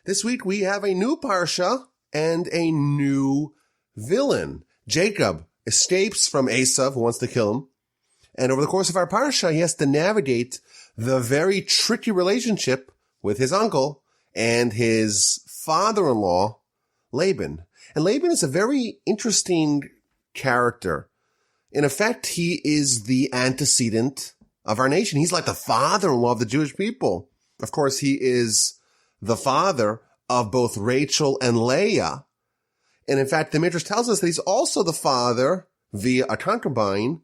This week we have a new Parsha and a new villain. Jacob escapes from Esau, who wants to kill him. And over the course of our Parsha, he has to navigate the very tricky relationship with his uncle and his father-in-law, Laban. And Laban is a very interesting character. In effect, he is the antecedent of our nation. He's like the father-in-law of the Jewish people. Of course, he is the father of both Rachel and Leah. And in fact, the Midrash tells us that he's also the father, via a concubine,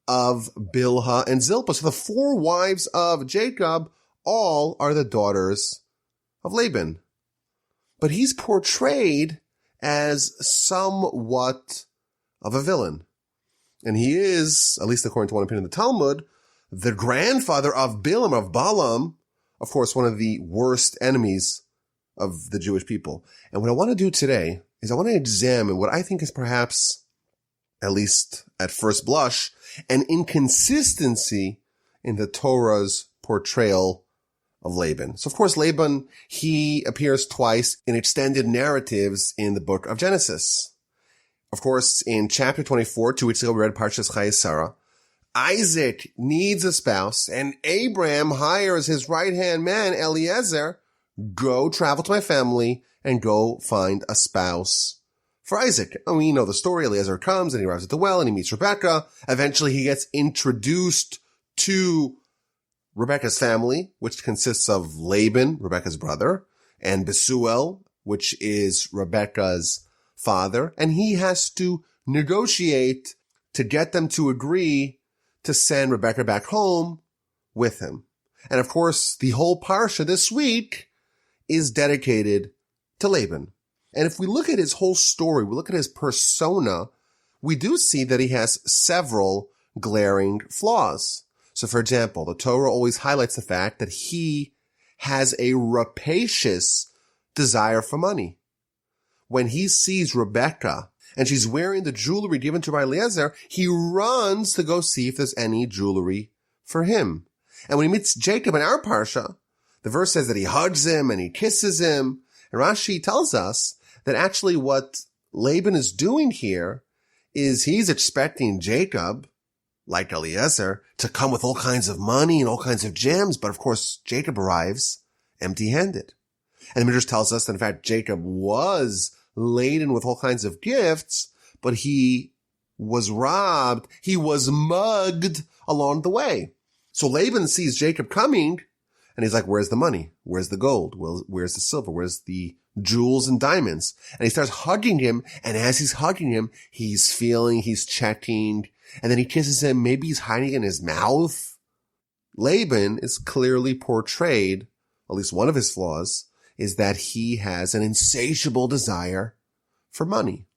of Bilhah and Zilpah. So the four wives of Jacob all are the daughters of Laban. But he's portrayed as somewhat of a villain. And he is, at least according to one opinion of the Talmud, the grandfather of Balaam, of course, one of the worst enemies of the Jewish people. And what I want to do today is I want to examine what I think is perhaps, at least at first blush, an inconsistency in the Torah's portrayal of Laban. So, of course, Laban, he appears twice in extended narratives in the book of Genesis. Of course, in chapter 24, 2 weeks ago, we read Parsha's Vayeitzei. Isaac needs a spouse, and Abraham hires his right-hand man, Eliezer, go travel to my family and go find a spouse for Isaac. And we know the story. Eliezer comes and he arrives at the well and he meets Rebekah. Eventually he gets introduced to Rebekah's family, which consists of Laban, Rebekah's brother, and Besuel, which is Rebekah's father. And he has to negotiate to get them to agree to send Rebekah back home with him. And of course, the whole Parsha this week is dedicated to Laban. And if we look at his whole story, we look at his persona, we do see that he has several glaring flaws. So for example, the Torah always highlights the fact that he has a rapacious desire for money. When he sees Rebekah and she's wearing the jewelry given to Eliezer, he runs to go see if there's any jewelry for him. And when he meets Jacob in our Parsha, the verse says that he hugs him and he kisses him. And Rashi tells us that actually what Laban is doing here is he's expecting Jacob, like Eliezer, to come with all kinds of money and all kinds of gems. But of course, Jacob arrives empty-handed. And the Midrash tells us that in fact, Jacob was laden with all kinds of gifts, but he was robbed. He was mugged along the way. So Laban sees Jacob coming and he's like, where's the money? Where's the gold? Where's the silver? Where's the jewels and diamonds? And he starts hugging him. And as he's hugging him, he's checking, and then he kisses him. Maybe he's hiding in his mouth. Laban is clearly portrayed, at least one of his flaws, is that he has an insatiable desire for money.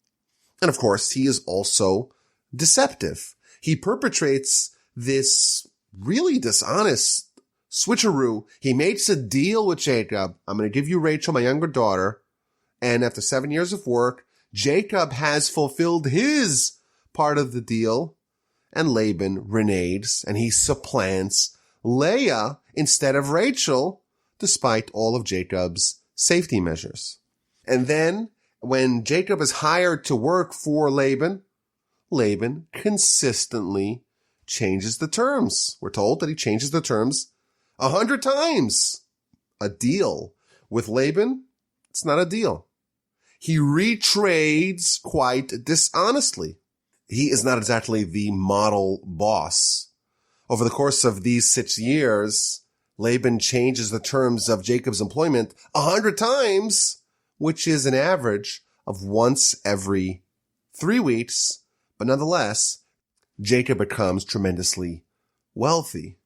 And of course, he is also deceptive. He perpetrates this really dishonest switcheroo. He makes a deal with Jacob. I'm going to give you Rachel, my younger daughter. And after 7 years of work, Jacob has fulfilled his part of the deal. And Laban reneges and he supplants Leah instead of Rachel, despite all of Jacob's safety measures. And then when Jacob is hired to work for Laban, Laban consistently changes the terms. We're told that he changes the terms 100 times. A deal with Laban, it's not a deal. He retrades quite dishonestly. He is not exactly the model boss. Over the course of these 6 years, Laban changes the terms of Jacob's employment 100 times, which is an average of once every 3 weeks. But nonetheless, Jacob becomes tremendously wealthy.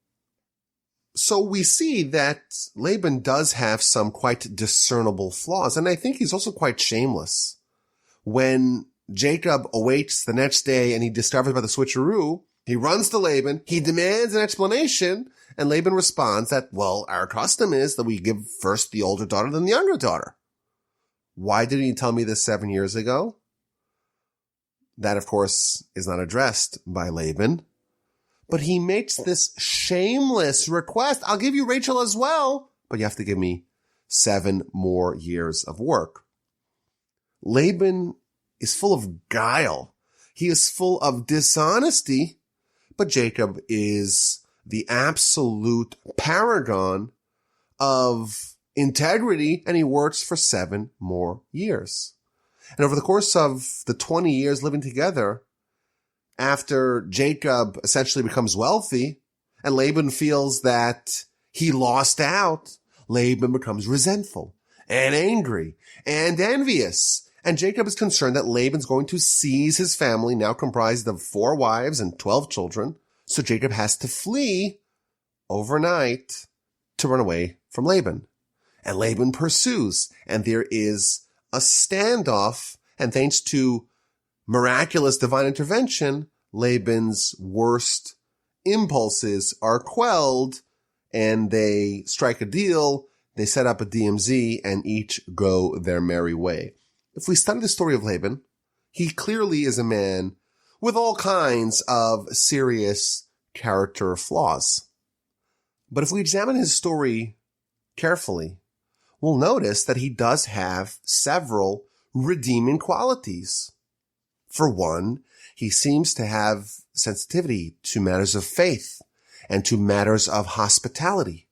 So we see that Laban does have some quite discernible flaws, and I think he's also quite shameless. When Jacob awakes the next day and he discovers about the switcheroo, he runs to Laban, he demands an explanation, and Laban responds that, well, our custom is that we give first the older daughter, then the younger daughter. Why didn't you tell me this 7 years ago? That, of course, is not addressed by Laban. But he makes this shameless request. I'll give you Rachel as well, but you have to give me 7 more years of work. Laban is full of guile. He is full of dishonesty, but Jacob is the absolute paragon of integrity, and he works for 7 more years. And over the course of the 20 years living together, after Jacob essentially becomes wealthy and Laban feels that he lost out, Laban becomes resentful and angry and envious. And Jacob is concerned that Laban's going to seize his family, now comprised of 4 wives and 12 children. So Jacob has to flee overnight to run away from Laban. And Laban pursues, and there is a standoff, and thanks to miraculous divine intervention, Laban's worst impulses are quelled, and they strike a deal, they set up a DMZ, and each go their merry way. If we study the story of Laban, he clearly is a man with all kinds of serious character flaws. But if we examine his story carefully, we'll notice that he does have several redeeming qualities. For one, he seems to have sensitivity to matters of faith and to matters of hospitality.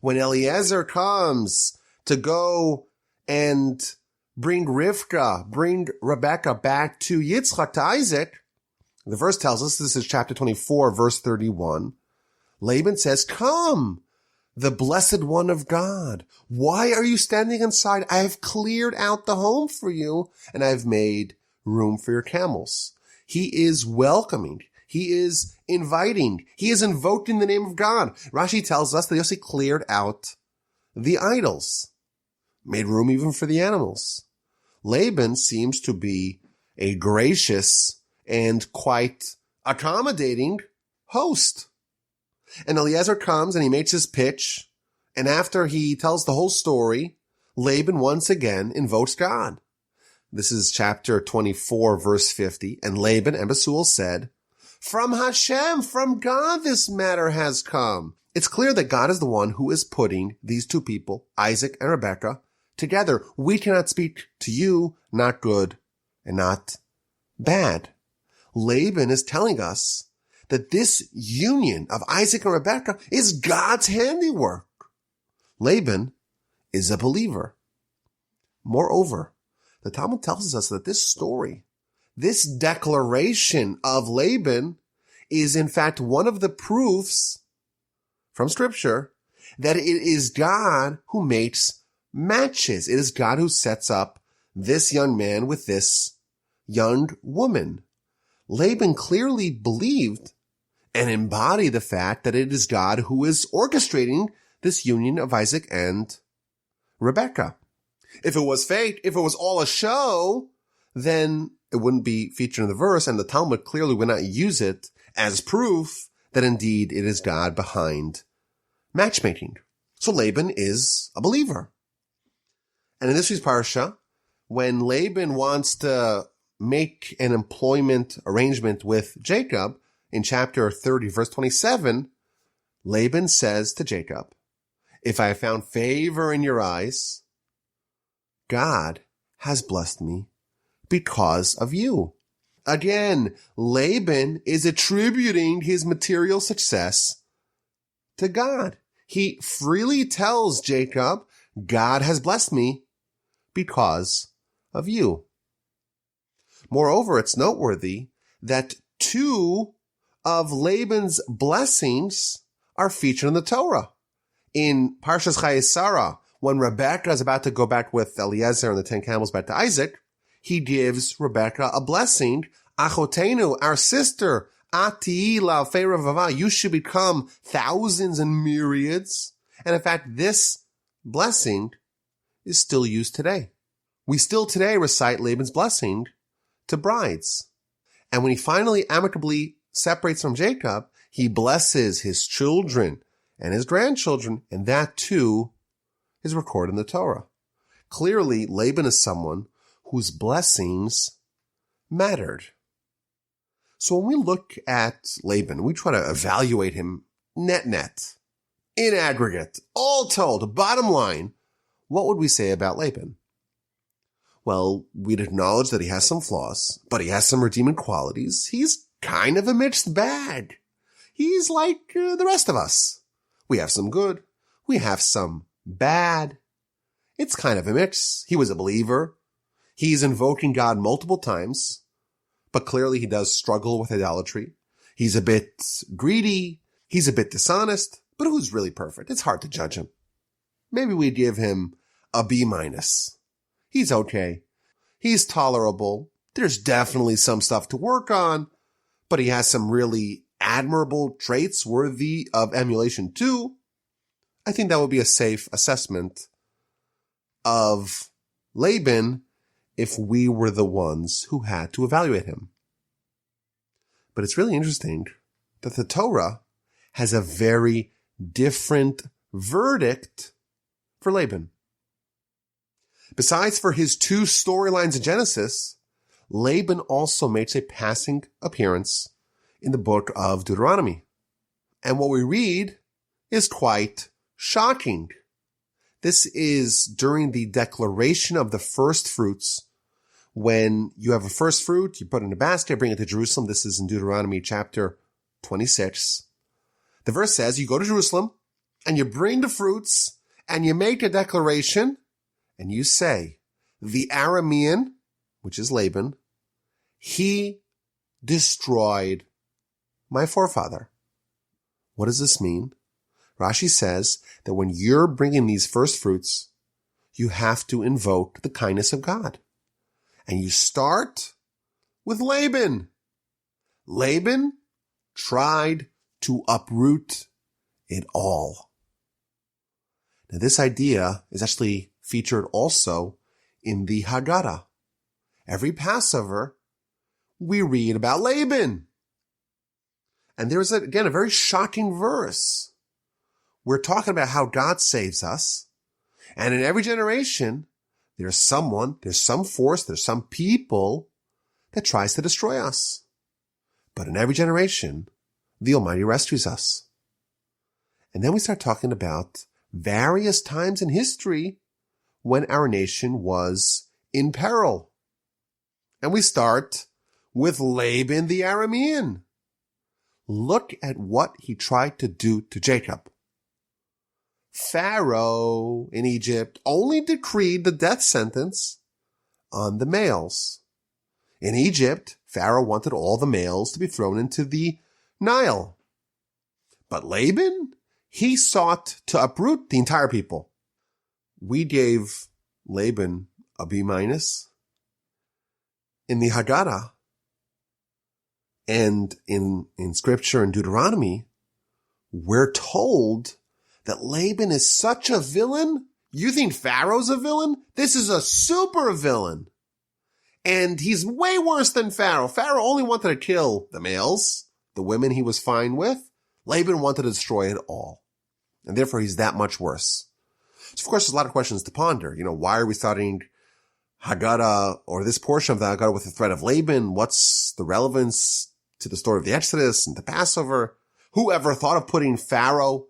When Eliezer comes to go and bring Rebekah back to Yitzchak, to Isaac, the verse tells us, this is chapter 24, verse 31, Laban says, "Come, the blessed one of God. Why are you standing inside? I have cleared out the home for you, and I have made room for your camels." He is welcoming. He is inviting. He is invoking the name of God. Rashi tells us that he also cleared out the idols, made room even for the animals. Laban seems to be a gracious and quite accommodating host. And Eliezer comes and he makes his pitch, and after he tells the whole story, Laban once again invokes God. This is chapter 24, verse 50. And Laban and Bethuel said, "From Hashem, from God, this matter has come." It's clear that God is the one who is putting these 2 people, Isaac and Rebekah, together. We cannot speak to you, not good and not bad. Laban is telling us that this union of Isaac and Rebekah is God's handiwork. Laban is a believer. Moreover, the Talmud tells us that this story, this declaration of Laban, is in fact one of the proofs from Scripture that it is God who makes matches. It is God who sets up this young man with this young woman. Laban clearly believed and embodied the fact that it is God who is orchestrating this union of Isaac and Rebekah. If it was fake, if it was all a show, then it wouldn't be featured in the verse, and the Talmud clearly would not use it as proof that indeed it is God behind matchmaking. So Laban is a believer. And in this week's Parsha, when Laban wants to make an employment arrangement with Jacob, in chapter 30, verse 27, Laban says to Jacob, "If I have found favor in your eyes, God has blessed me because of you." Again, Laban is attributing his material success to God. He freely tells Jacob, "God has blessed me because of you." Moreover, it's noteworthy that 2 of Laban's blessings are featured in the Torah. In Parshas Vayeitzei, when Rebekah is about to go back with Eliezer and the 10 camels back to Isaac, he gives Rebekah a blessing. "Achotenu, our sister, ati la'alfei revava, you should become thousands and myriads." And in fact, this blessing is still used today. We still today recite Laban's blessing to brides. And when he finally amicably separates from Jacob, he blesses his children and his grandchildren, and that too is recorded in the Torah. Clearly, Laban is someone whose blessings mattered. So when we look at Laban, we try to evaluate him net, in aggregate, all told, bottom line, what would we say about Laban? Well, we'd acknowledge that he has some flaws, but he has some redeeming qualities. He's kind of a mixed bag. He's like the rest of us. We have some good. We have some bad. It's kind of a mix. He was a believer. He's invoking God multiple times, but clearly he does struggle with idolatry. He's a bit greedy. He's a bit dishonest, but who's really perfect? It's hard to judge him. Maybe we give him a B-. He's okay. He's tolerable. There's definitely some stuff to work on, but he has some really admirable traits worthy of emulation too. I think that would be a safe assessment of Laban if we were the ones who had to evaluate him. But it's really interesting that the Torah has a very different verdict for Laban. Besides for his two storylines in Genesis, Laban also makes a passing appearance in the book of Deuteronomy. And what we read is quite shocking. This is during the declaration of the first fruits. When you have a first fruit, you put it in a basket, bring it to Jerusalem. This is in Deuteronomy chapter 26. The verse says, you go to Jerusalem and you bring the fruits and you make a declaration and you say, the Aramean, which is Laban, he destroyed my forefather. What does this mean? Rashi says that when you're bringing these first fruits, you have to invoke the kindness of God. And you start with Laban. Laban tried to uproot it all. Now, this idea is actually featured also in the Haggadah. Every Passover, we read about Laban. And there's, again, a very shocking verse. We're talking about how God saves us. And in every generation, there's someone, there's some force, there's some people that tries to destroy us. But in every generation, the Almighty rescues us. And then we start talking about various times in history when our nation was in peril. And we start with Laban the Aramean. Look at what he tried to do to Jacob. Pharaoh in Egypt only decreed the death sentence on the males. In Egypt, Pharaoh wanted all the males to be thrown into the Nile. But Laban, he sought to uproot the entire people. We gave Laban a B-. In the Haggadah and in scripture in Deuteronomy, we're told that Laban is such a villain. You think Pharaoh's a villain? This is a super villain. And he's way worse than Pharaoh. Pharaoh only wanted to kill the males. The women he was fine with. Laban wanted to destroy it all. And therefore he's that much worse. So of course there's a lot of questions to ponder. Why are we starting Haggadah or this portion of the Haggadah with the threat of Laban? What's the relevance to the story of the Exodus and the Passover? Whoever thought of putting Pharaoh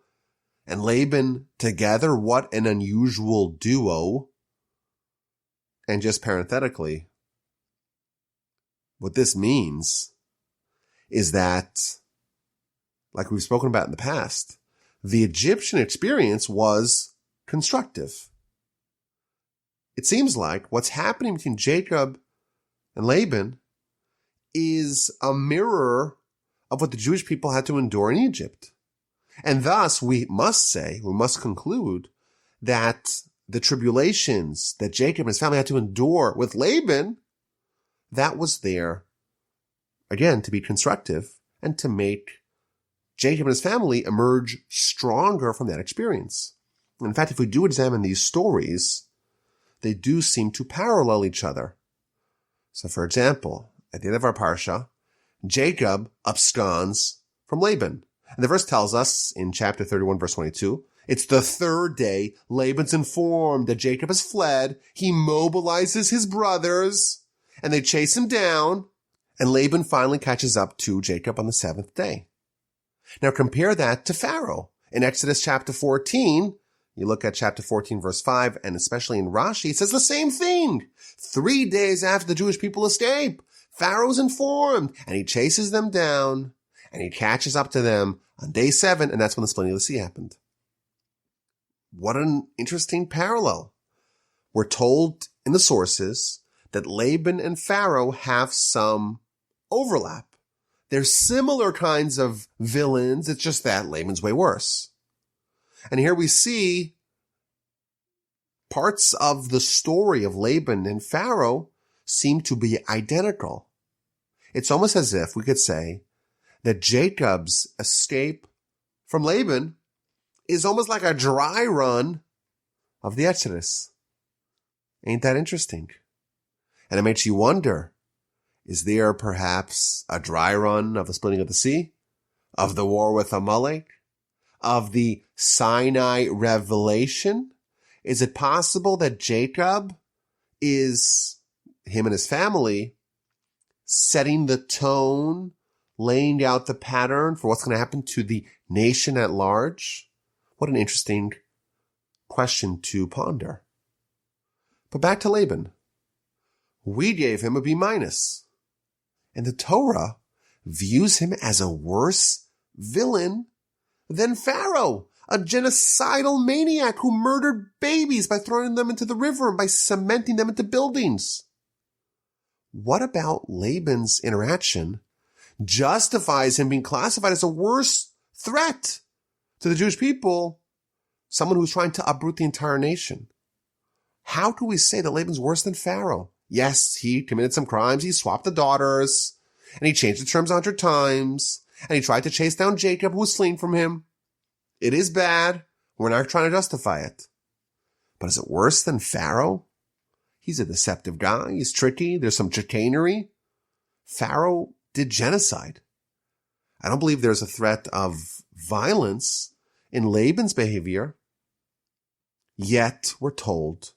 and Laban together? What an unusual duo. And just parenthetically, what this means is that, like we've spoken about in the past, the Egyptian experience was constructive. It seems like what's happening between Jacob and Laban is a mirror of what the Jewish people had to endure in Egypt. And thus, we must conclude that the tribulations that Jacob and his family had to endure with Laban, that was there, again, to be constructive and to make Jacob and his family emerge stronger from that experience. In fact, if we do examine these stories, they do seem to parallel each other. So, for example, at the end of our Parsha, Jacob absconds from Laban. And the verse tells us in chapter 31, verse 22, it's the third day. Laban's informed that Jacob has fled. He mobilizes his brothers and they chase him down. And Laban finally catches up to Jacob on the seventh day. Now compare that to Pharaoh. In Exodus chapter 14, You look at chapter 14, verse 5, and especially in Rashi, it says the same thing. 3 days after the Jewish people escape, Pharaoh's informed, and he chases them down, and he catches up to them on day 7, and that's when the splitting of the sea happened. What an interesting parallel. We're told in the sources that Laban and Pharaoh have some overlap. They're similar kinds of villains. It's just that Laban's way worse. And here we see parts of the story of Laban and Pharaoh seem to be identical. It's almost as if we could say that Jacob's escape from Laban is almost like a dry run of the Exodus. Ain't that interesting? And it makes you wonder, is there perhaps a dry run of the splitting of the sea, of the war with Amalek, of the Sinai revelation? Is it possible that Jacob is, him and his family, setting the tone, laying out the pattern for what's going to happen to the nation at large? What an interesting question to ponder. But back to Laban. We gave him a B-. And the Torah views him as a worse villain than Pharaoh, a genocidal maniac who murdered babies by throwing them into the river and by cementing them into buildings. What about Laban's interaction justifies him being classified as a worse threat to the Jewish people, someone who's trying to uproot the entire nation? How do we say that Laban's worse than Pharaoh? Yes, he committed some crimes. He swapped the daughters, and he changed the terms 100 times, and he tried to chase down Jacob, who was fleeing from him. It is bad. We're not trying to justify it. But is it worse than Pharaoh? He's a deceptive guy. He's tricky. There's some chicanery. Pharaoh did genocide. I don't believe there's a threat of violence in Laban's behavior. Yet we're told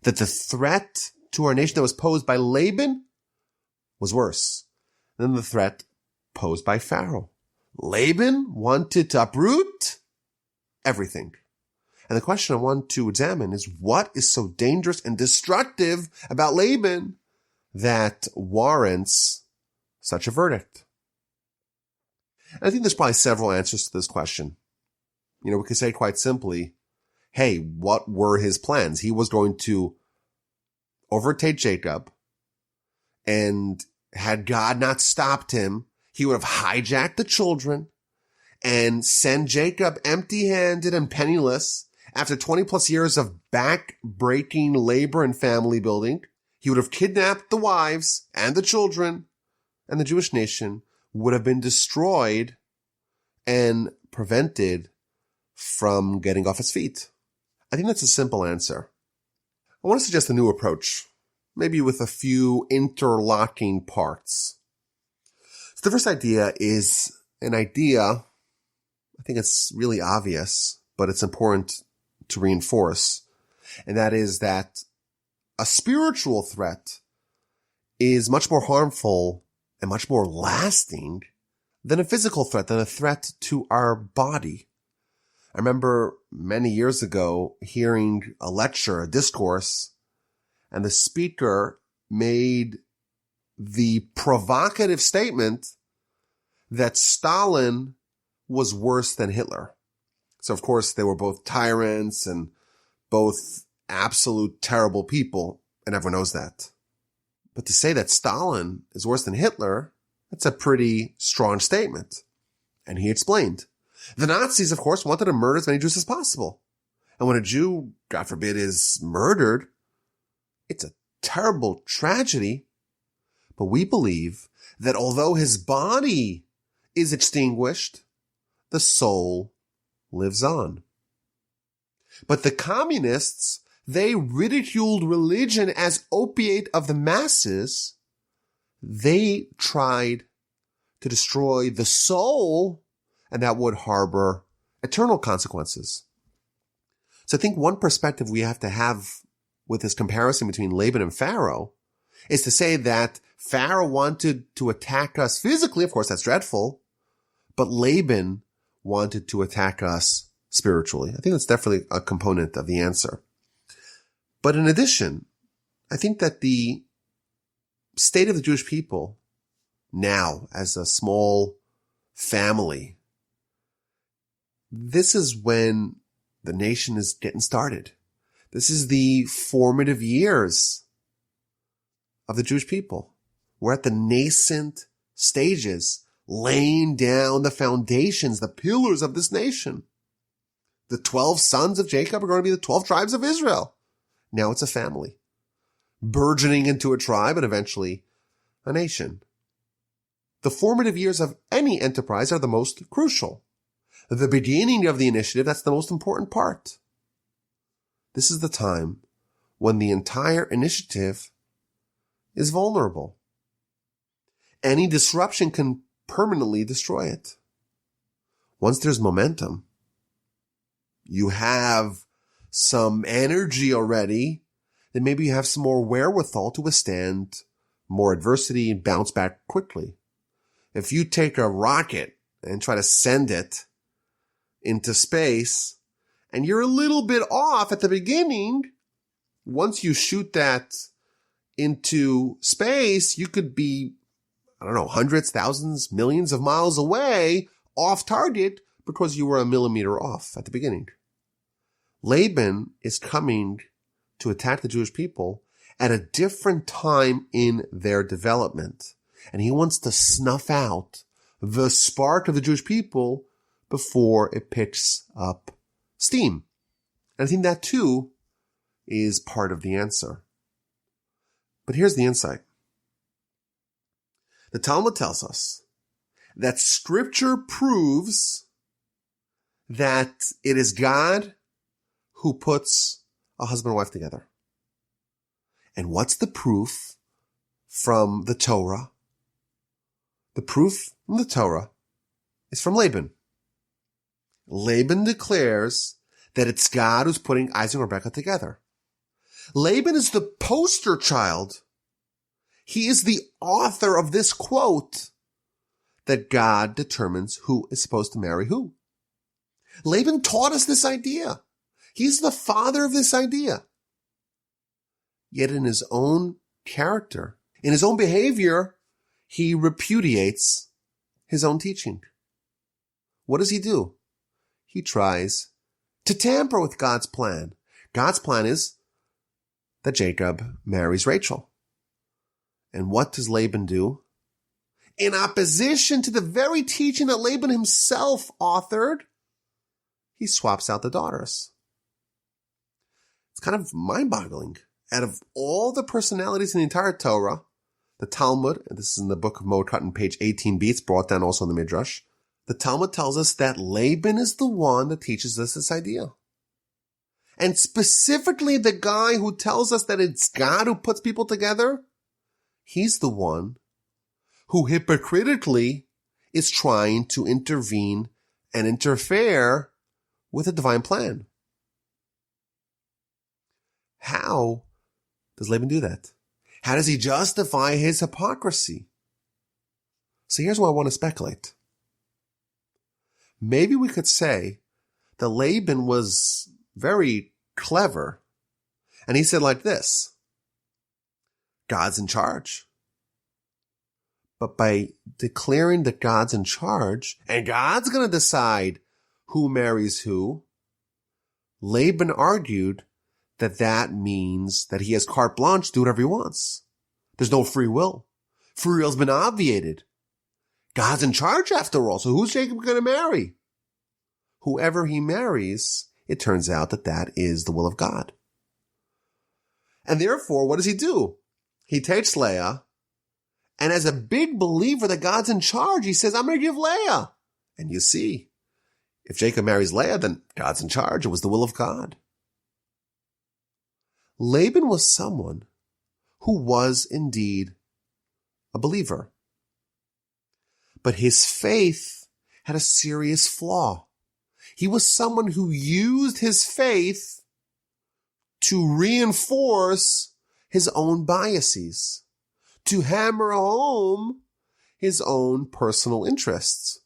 that the threat to our nation that was posed by Laban was worse than the threat posed by Pharaoh. Laban wanted to uproot everything. And the question I want to examine is, what is so dangerous and destructive about Laban that warrants such a verdict? And I think there's probably several answers to this question. We could say quite simply, hey, what were his plans? He was going to overtake Jacob, and had God not stopped him, he would have hijacked the children and sent Jacob empty-handed and penniless after 20 plus years of back-breaking labor and family building. He would have kidnapped the wives and the children, and the Jewish nation would have been destroyed and prevented from getting off its feet. I think that's a simple answer. I want to suggest a new approach, maybe with a few interlocking parts. So the first idea is an idea, I think it's really obvious, but it's important to reinforce, and that is that a spiritual threat is much more harmful and much more lasting than a physical threat, than a threat to our body. I remember many years ago hearing a lecture, a discourse, and the speaker made the provocative statement that Stalin was worse than Hitler. So, of course, they were both tyrants and both absolute terrible people, and everyone knows that. But to say that Stalin is worse than Hitler, that's a pretty strong statement. And he explained. The Nazis, of course, wanted to murder as many Jews as possible. And when a Jew, God forbid, is murdered, it's a terrible tragedy. But we believe that although his body is extinguished, the soul lives on. But the communists, they ridiculed religion as opiate of the masses. They tried to destroy the soul, and that would harbor eternal consequences. So I think one perspective we have to have with this comparison between Laban and Pharaoh is to say that Pharaoh wanted to attack us physically. Of course, that's dreadful. But Laban wanted to attack us spiritually. I think that's definitely a component of the answer. But in addition, I think that the state of the Jewish people now as a small family, this is when the nation is getting started. This is the formative years of the Jewish people. We're at the nascent stages, laying down the foundations, the pillars of this nation. The 12 sons of Jacob are going to be the 12 tribes of Israel. Now it's a family, burgeoning into a tribe and eventually a nation. The formative years of any enterprise are the most crucial. The beginning of the initiative, that's the most important part. This is the time when the entire initiative is vulnerable. Any disruption can permanently destroy it. Once there's momentum, you have some energy already, then maybe you have some more wherewithal to withstand more adversity and bounce back quickly. If you take a rocket and try to send it into space, and you're a little bit off at the beginning, once you shoot that into space, you could be, hundreds, thousands, millions of miles away, off target, because you were a millimeter off at the beginning. Laban is coming to attack the Jewish people at a different time in their development. And he wants to snuff out the spark of the Jewish people before it picks up steam. And I think that too is part of the answer. But here's the insight. The Talmud tells us that Scripture proves that it is God who puts a husband and wife together. And what's the proof from the Torah? The proof from the Torah is from Laban. Laban declares that it's God who's putting Isaac and Rebekah together. Laban is the poster child. He is the author of this quote that God determines who is supposed to marry who. Laban taught us this idea. He's the father of this idea. Yet in his own character, in his own behavior, he repudiates his own teaching. What does he do? He tries to tamper with God's plan. God's plan is that Jacob marries Rachel. And what does Laban do? In opposition to the very teaching that Laban himself authored, he swaps out the daughters. It's kind of mind-boggling. Out of all the personalities in the entire Torah, the Talmud, and this is in the book of Moed Katan, page 18b, it's brought down also in the Midrash, the Talmud tells us that Laban is the one that teaches us this idea. And specifically the guy who tells us that it's God who puts people together, he's the one who hypocritically is trying to intervene and interfere with a divine plan. How does Laban do that? How does he justify his hypocrisy? So here's what I want to speculate. Maybe we could say that Laban was very clever, and he said like this: God's in charge. But by declaring that God's in charge, and God's going to decide who marries who, Laban argued that that means that he has carte blanche to do whatever he wants. There's no free will. Free will's been obviated. God's in charge after all, so who's Jacob going to marry? Whoever he marries, it turns out that that is the will of God. And therefore, what does he do? He takes Leah, and as a big believer that God's in charge, he says, I'm going to give Leah. And you see, if Jacob marries Leah, then God's in charge. It was the will of God. Laban was someone who was indeed a believer. But his faith had a serious flaw. He was someone who used his faith to reinforce his own biases, to hammer home his own personal interests.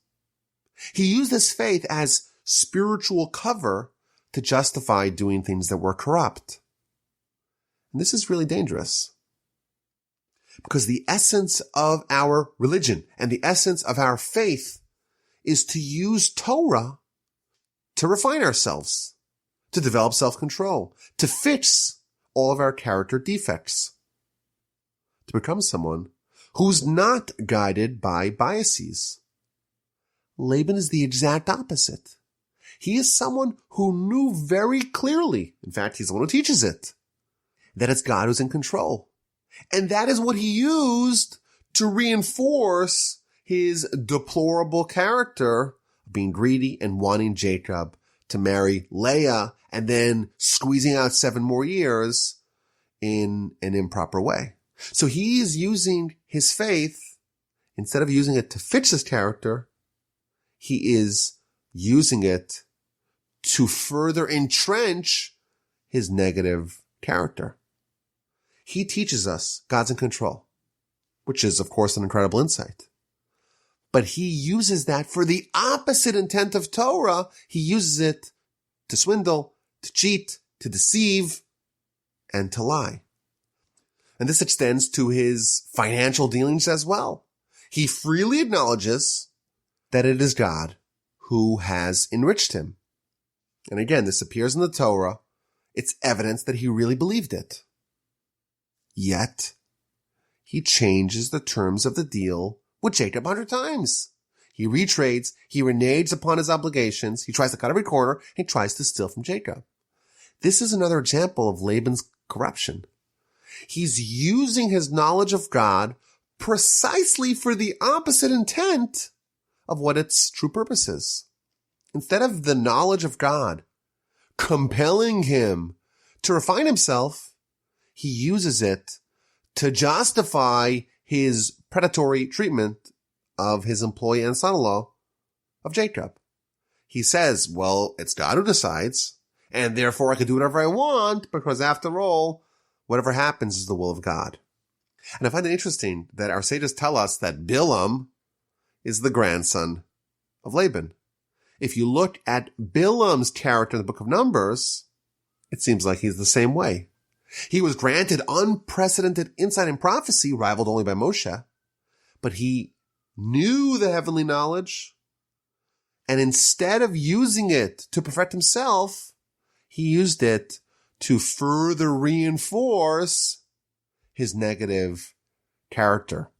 He used his faith as spiritual cover to justify doing things that were corrupt. And this is really dangerous. Because the essence of our religion and the essence of our faith is to use Torah to refine ourselves, to develop self-control, to fix all of our character defects, to become someone who's not guided by biases. Laban is the exact opposite. He is someone who knew very clearly, in fact, he's the one who teaches it, that it's God who's in control. And that is what he used to reinforce his deplorable character of being greedy and wanting Jacob to marry Leah and then squeezing out 7 more years in an improper way. So he's using his faith, instead of using it to fix his character, he is using it to further entrench his negative character. He teaches us God's in control, which is, of course, an incredible insight. But he uses that for the opposite intent of Torah. He uses it to swindle, to cheat, to deceive, and to lie. And this extends to his financial dealings as well. He freely acknowledges that it is God who has enriched him. And again, this appears in the Torah. It's evidence that he really believed it. Yet, he changes the terms of the deal with Jacob 100 times. He retrades, he reneges upon his obligations, he tries to cut every corner, he tries to steal from Jacob. This is another example of Laban's corruption. He's using his knowledge of God precisely for the opposite intent of what its true purpose is. Instead of the knowledge of God compelling him to refine himself, he uses it to justify his predatory treatment of his employee and son-in-law of Jacob. He says, well, it's God who decides, and therefore I can do whatever I want, because after all, whatever happens is the will of God. And I find it interesting that our sages tell us that Bilam is the grandson of Laban. If you look at Bilam's character in the book of Numbers, it seems like he's the same way. He was granted unprecedented insight and prophecy, rivaled only by Moshe, but he knew the heavenly knowledge, and instead of using it to perfect himself, he used it to further reinforce his negative character.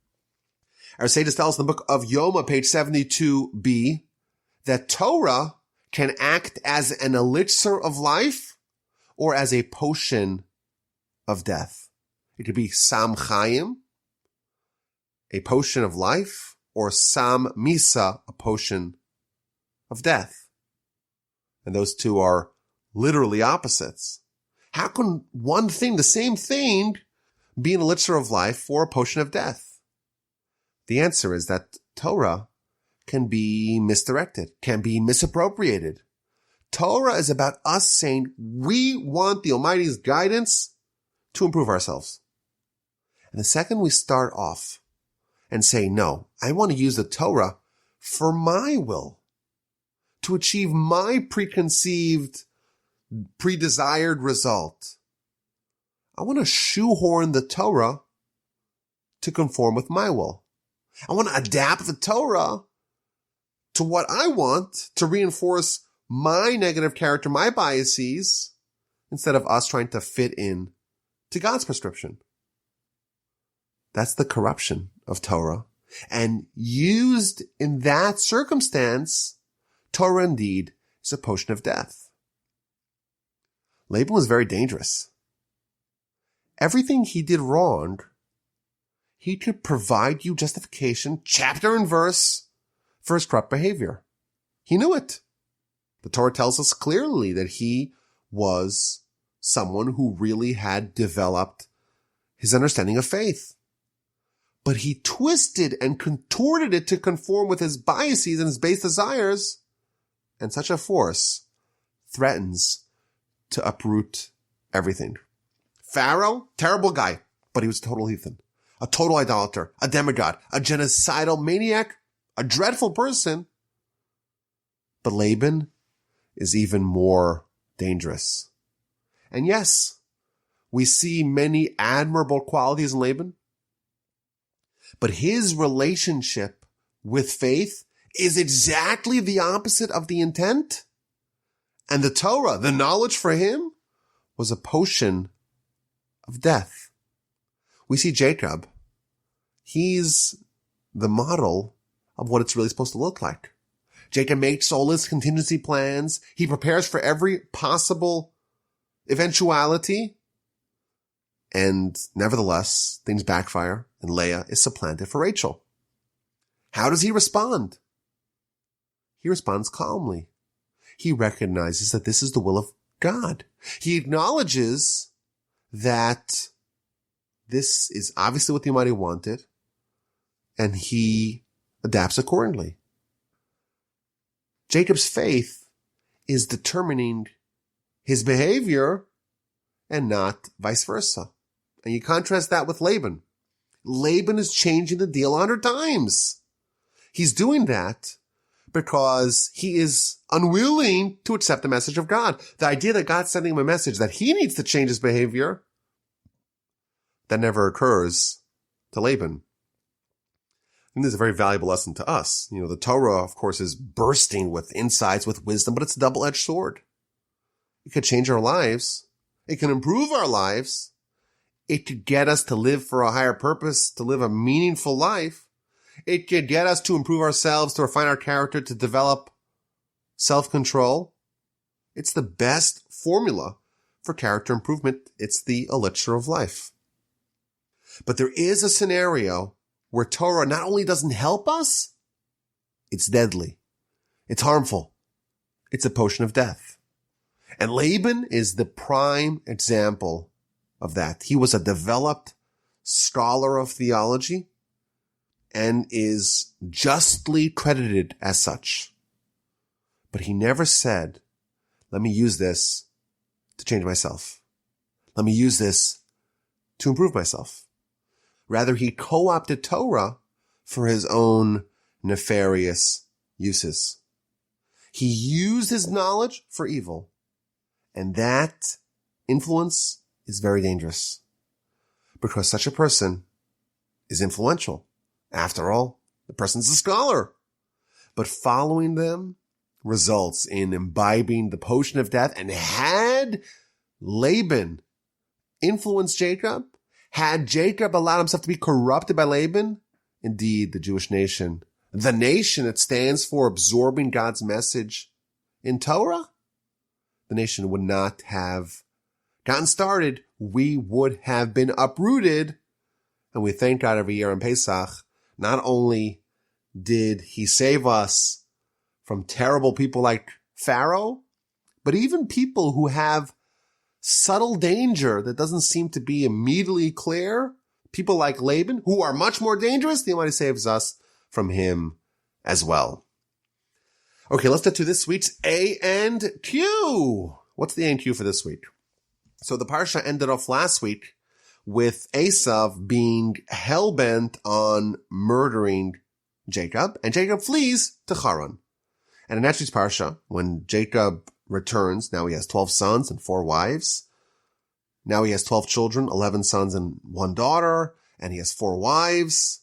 Our sages tell us in the book of Yoma, page 72b, that Torah can act as an elixir of life or as a potion of death. It could be Sam Chaim, a potion of life, or Sam Misa, a potion of death. And those two are literally opposites. How can one thing, the same thing, be an elixir of life or a potion of death? The answer is that Torah can be misdirected, can be misappropriated. Torah is about us saying we want the Almighty's guidance to improve ourselves. And the second we start off and say, no, I want to use the Torah for my will, to achieve my preconceived, pre-desired result. I want to shoehorn the Torah to conform with my will. I want to adapt the Torah to what I want to reinforce my negative character, my biases, instead of us trying to fit in to God's prescription. That's the corruption of Torah. And used in that circumstance, Torah indeed is a potion of death. Laban was very dangerous. Everything he did wrong, he could provide you justification, chapter and verse, for his corrupt behavior. He knew it. The Torah tells us clearly that he was someone who really had developed his understanding of faith. But he twisted and contorted it to conform with his biases and his base desires, and such a force threatens to uproot everything. Pharaoh, terrible guy, but he was a total heathen, a total idolater, a demigod, a genocidal maniac, a dreadful person. But Laban is even more dangerous. And yes, we see many admirable qualities in Laban, but his relationship with faith is exactly the opposite of the intent. And the Torah, the knowledge for him, was a potion of death. We see Jacob. He's the model of what it's really supposed to look like. Jacob makes all his contingency plans. He prepares for every possible eventuality. And nevertheless, things backfire and Leah is supplanted for Rachel. How does he respond? He responds calmly. He recognizes that this is the will of God. He acknowledges that this is obviously what the Almighty wanted, and he adapts accordingly. Jacob's faith is determining his behavior and not vice versa. And you contrast that with Laban. Laban is changing the deal 100 times. He's doing that because he is unwilling to accept the message of God. The idea that God's sending him a message that he needs to change his behavior, that never occurs to Laban. And this is a very valuable lesson to us. The Torah, of course, is bursting with insights, with wisdom, but it's a double-edged sword. It could change our lives. It can improve our lives. It could get us to live for a higher purpose, to live a meaningful life. It could get us to improve ourselves, to refine our character, to develop self-control. It's the best formula for character improvement. It's the elixir of life. But there is a scenario where Torah not only doesn't help us, it's deadly. It's harmful. It's a potion of death. And Laban is the prime example of that. He was a developed scholar of theology and is justly credited as such. But he never said, let me use this to change myself. Let me use this to improve myself. Rather, he co-opted Torah for his own nefarious uses. He used his knowledge for evil. And that influence is very dangerous because such a person is influential. After all, the person's a scholar. But following them results in imbibing the potion of death. And had Laban influenced Jacob, had Jacob allowed himself to be corrupted by Laban, indeed the Jewish nation, the nation that stands for absorbing God's message in Torah, the nation would not have gotten started. We would have been uprooted. And we thank God every year on Pesach. Not only did he save us from terrible people like Pharaoh, but even people who have subtle danger that doesn't seem to be immediately clear, people like Laban, who are much more dangerous, the Almighty saves us from him as well. Okay, let's get to this week's A and Q. What's the A and Q for this week? So the Parsha ended off last week with Esav being hell-bent on murdering Jacob, and Jacob flees to Haran. And in next week's Parsha, when Jacob returns, now he has 12 sons and 4 wives. Now he has 12 children, 11 sons and 1 daughter, and he has 4 wives.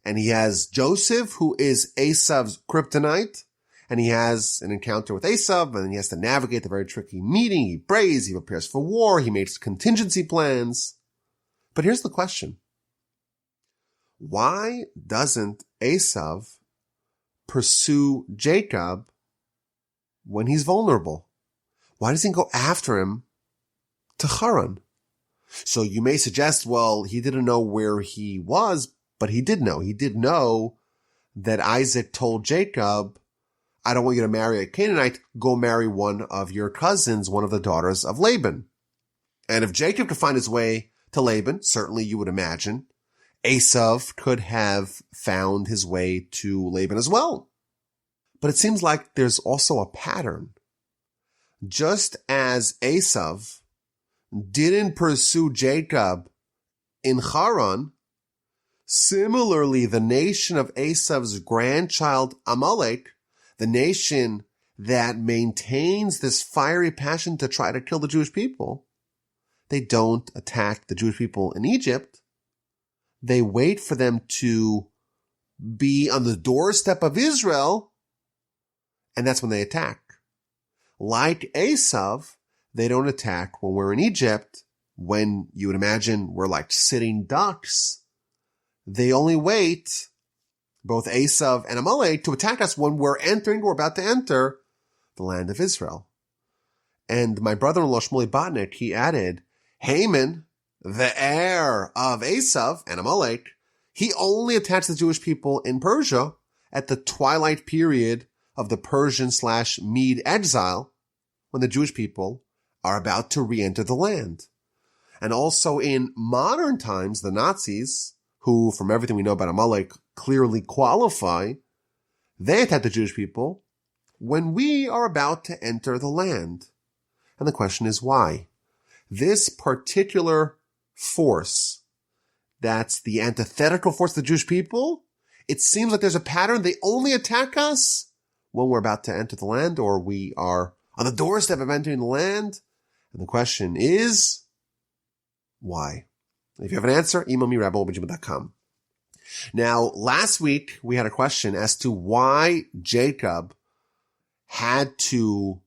And he has Joseph, who is Esav's kryptonite, and he has an encounter with Esav, and he has to navigate the very tricky meeting. He prays, he prepares for war, he makes contingency plans. But here's the question. Why doesn't Esav pursue Jacob when he's vulnerable? Why doesn't he go after him to Haran? So you may suggest, well, he didn't know where he was, but he did know. He did know that Isaac told Jacob, I don't want you to marry a Canaanite, go marry one of your cousins, one of the daughters of Laban. And if Jacob could find his way to Laban, certainly you would imagine, Esav could have found his way to Laban as well. But it seems like there's also a pattern. Just as Esav didn't pursue Jacob in Haran, similarly the nation of Esav's grandchild Amalek, the nation that maintains this fiery passion to try to kill the Jewish people, they don't attack the Jewish people in Egypt. They wait for them to be on the doorstep of Israel, and that's when they attack. Like Esav, they don't attack when we're in Egypt, when you would imagine we're like sitting ducks. They only wait, both Esav and Amalek, to attack us when we're about to enter the land of Israel. And my brother-in-law, Shmuley Botnick, he added, Haman, the heir of Esav and Amalek, he only attacked the Jewish people in Persia at the twilight period of the Persian/Mede exile, when the Jewish people are about to re-enter the land. And also in modern times, the Nazis, who, from everything we know about Amalek, clearly qualify, they attack the Jewish people when we are about to enter the land. And the question is why? This particular force, that's the antithetical force of the Jewish people, it seems like there's a pattern. They only attack us when we're about to enter the land, or we are on the doorstep of entering the land. And the question is, why? If you have an answer, email me, rabbi@gmail.com. Now, last week, we had a question as to why Jacob had to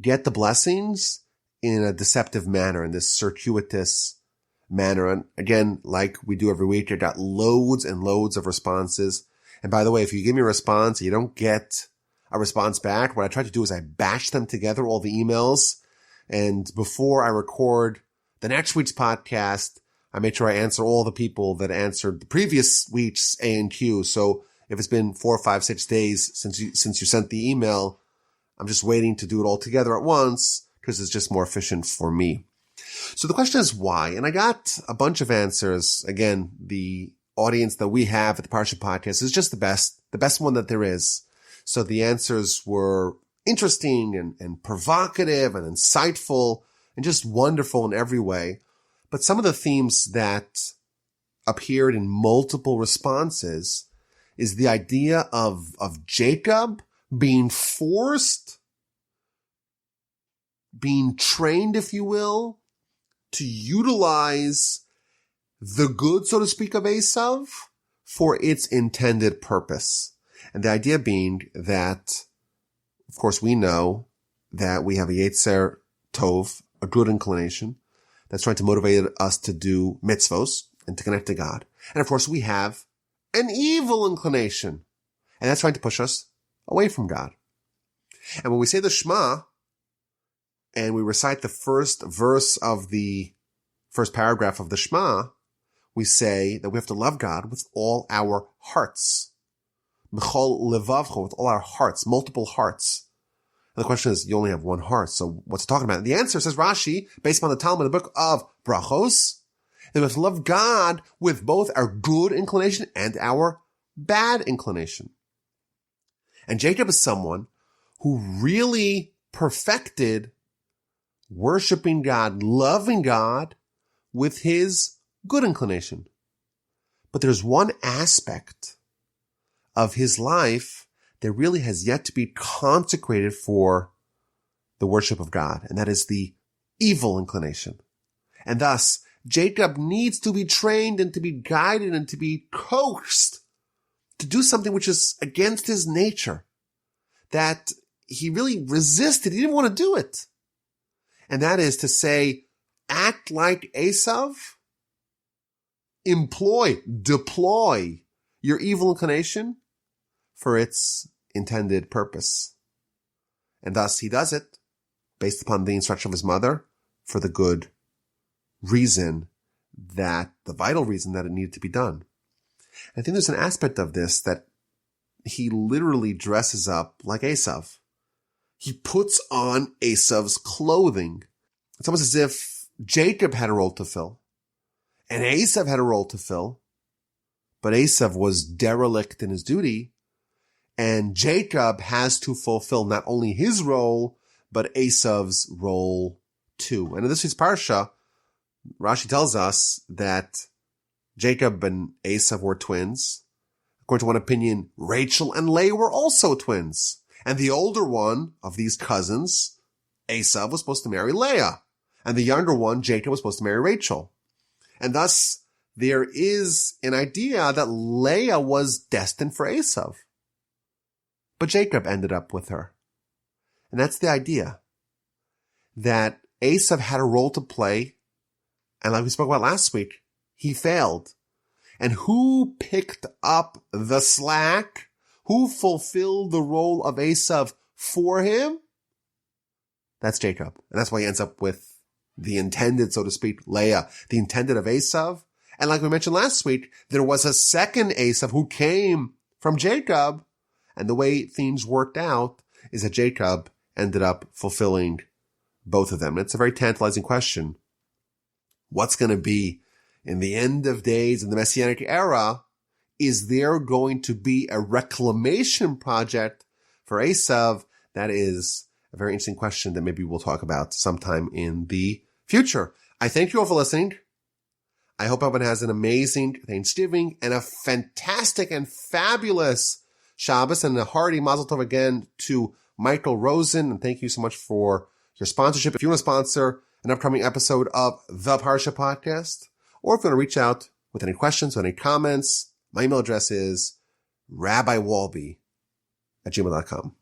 get the blessings in a deceptive manner, in this circuitous manner. And again, like we do every week, I got loads and loads of responses. And by the way, if you give me a response and you don't get a response back, what I try to do is I batch them together, all the emails. And before I record the next week's podcast, I make sure I answer all the people that answered the previous week's A and Q. So if it's been 4, 5, 6 days since you sent the email, I'm just waiting to do it all together at once because it's just more efficient for me. So the question is why? And I got a bunch of answers. Again, the audience that we have at the Parsha podcast is just the best one that there is. So the answers were interesting and provocative and insightful and just wonderful in every way. But some of the themes that appeared in multiple responses is the idea of Jacob being forced, being trained, if you will, to utilize the good, so to speak, of Esav for its intended purpose. And the idea being that, of course, we know that we have a Vayeitzei Tov, a good inclination, that's trying to motivate us to do mitzvos and to connect to God. And of course, we have an evil inclination, and that's trying to push us away from God. And when we say the Shema, and we recite the first verse of the first paragraph of the Shema, we say that we have to love God with all our hearts. B'chol levavcho, with all our hearts, multiple hearts. And the question is, you only have one heart, so what's it talking about? And the answer, says Rashi, based upon the Talmud, the book of Brachos, that we have to love God with both our good inclination and our bad inclination. And Jacob is someone who really perfected worshiping God, loving God with his good inclination. But there's one aspect of his life that really has yet to be consecrated for the worship of God, and that is the evil inclination. And thus, Jacob needs to be trained and to be guided and to be coaxed to do something which is against his nature, that he really resisted. He didn't want to do it. And that is to say, act like Esav, deploy your evil inclination for its intended purpose. And thus he does it based upon the instruction of his mother for the good reason, that the vital reason that it needed to be done. I think there's an aspect of this that he literally dresses up like Esav. He puts on Esav's clothing. It's almost as if Jacob had a role to fill and Esav had a role to fill, but Esav was derelict in his duty, and Jacob has to fulfill not only his role, but Esav's role too. And in this week's Parsha, Rashi tells us that Jacob and Esav were twins. According to one opinion, Rachel and Leah were also twins. And the older one of these cousins, Esav, was supposed to marry Leah. And the younger one, Jacob, was supposed to marry Rachel. And thus, there is an idea that Leah was destined for Esav. But Jacob ended up with her. And that's the idea. That Esav had a role to play. And like we spoke about last week, he failed. And who picked up the slack? Who fulfilled the role of Esav for him? That's Jacob. And that's why he ends up with the intended, so to speak, Leah, the intended of Esav. And like we mentioned last week, there was a second Esav who came from Jacob. And the way things worked out is that Jacob ended up fulfilling both of them. It's a very tantalizing question. What's going to be in the end of days in the Messianic era? Is there going to be a reclamation project for Esav? That is a very interesting question that maybe we'll talk about sometime in the future. I thank you all for listening. I hope everyone has an amazing Thanksgiving and a fantastic and fabulous Shabbos, and a hearty Mazel Tov again to Michael Rosen. And thank you so much for your sponsorship. If you want to sponsor an upcoming episode of the Parsha podcast, or if you want to reach out with any questions or any comments, my email address is rabbiwalby@gmail.com.